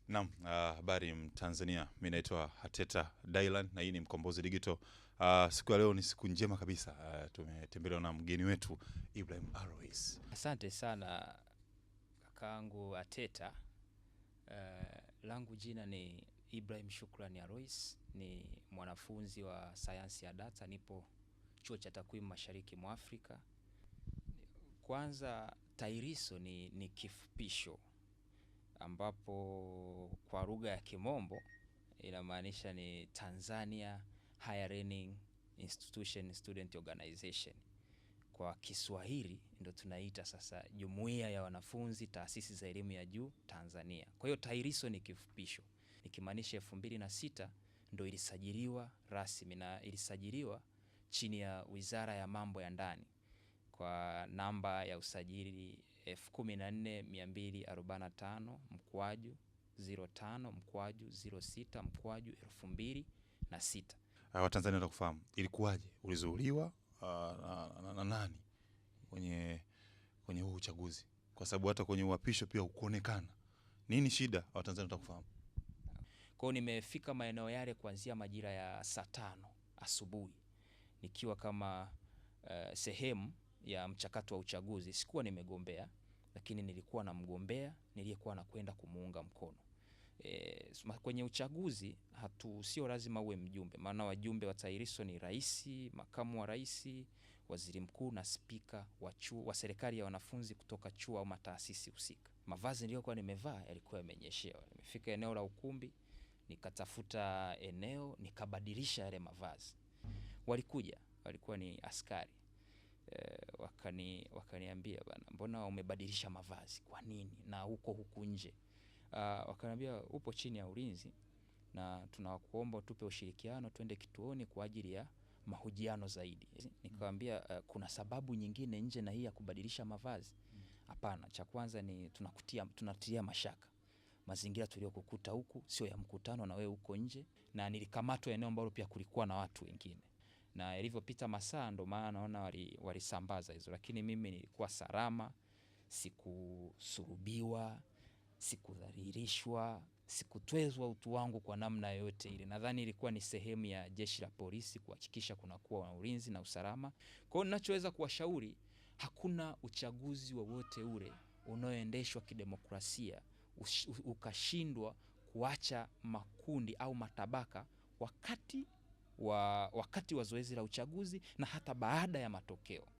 Naam, habari Mtanzania. Mimi naitwa Hateta Dylan na hii ni Mkombozi Digital. Siku ya leo ni siku njema kabisa. Tumetembelewa na mgeni wetu Ibrahim Alois. Asante sana kakaangu Ateta. Langu jina ni Ibrahim Shukrani Alois, ni mwanafunzi wa sayansi ya data, nipo chuo cha takwimu mashariki mwa Afrika. Kwanza TAHLISO ni kifupisho ambapo kwa lugha ya Kimombo inamaanisha ni Tanzania Higher Learning Institution Student Organization. Kwa Kiswahili ndo tunaita sasa Jumuiya ya Wanafunzi Taasisi za Elimu ya Juu Tanzania. Kwa hiyo TAHLISO ni kifupisho, nikimaanisha 2006 ndo ilisajiliwa rasmi, na ilisajiliwa chini ya Wizara ya Mambo ya Ndani kwa namba ya usajili 14245 mkwaju 05 mkwaju 06 mkwaju 2006. Watanzania watakufahamu. Ilikuwaje? Ulizuiliwa na nani kwenye huu uchaguzi? Kwa sababu hata kwenye uapisho pia hukuonekana. Nini shida? Watanzania watakufahamu. Kwa hiyo nimefika maeneo yale kuanzia majira ya saa 5 asubuhi nikiwa kama sehemu ya mchakato wa uchaguzi. Sikuwa nimegombea, lakini nilikuwa na mgombea niliyekuwa nakwenda kumuunga mkono. Kwenye uchaguzi sio lazima uwe mjumbe, maana wajumbe wa TAHLISO ni rais, makamu wa rais, waziri mkuu na spika wa serikali ya wanafunzi kutoka chuo au mataasisi husika. Mavazi niliyokuwa nimevaa yalikuwa yamenyeshewa. Nimefika eneo la ukumbi, nikatafuta eneo, nikabadilisha yale mavazi. Walikuwa ni askari. Wakaniambia, bana, mbona umebadilisha mavazi? Kwa nini? Na huku nje. Wakaniambia upo chini ya ulinzi na tunakuomba tupe ushirikiano twende kituoni kwa ajili ya mahojiano zaidi. Nikamwambia kuna sababu nyingine nje na hii ya kubadilisha mavazi? Hapana, cha kwanza ni tunatia mashaka. Mazingira tuliyokukuta huku sio ya mkutano na wewe uko nje, na nilikamatwa eneo ambalo pia kulikuwa na watu wengine. Na ilivyopita masaa ndo maana naona walisambaza hizo, lakini mimi nilikuwa salama, sikusurubiwa, sikudhalilishwa, sikutwezwa utu wangu kwa namna yote ile. Nadhani ilikuwa ni sehemu ya jeshi la polisi kuhakikisha kunakuwa na ulinzi na usalama. Kwa hiyo ninachoweza kuwashauri, hakuna uchaguzi wowote ule unaoendeshwa kidemokrasia ukashindwa kuacha makundi au matabaka wakati wa zoezi la uchaguzi na hata baada ya matokeo.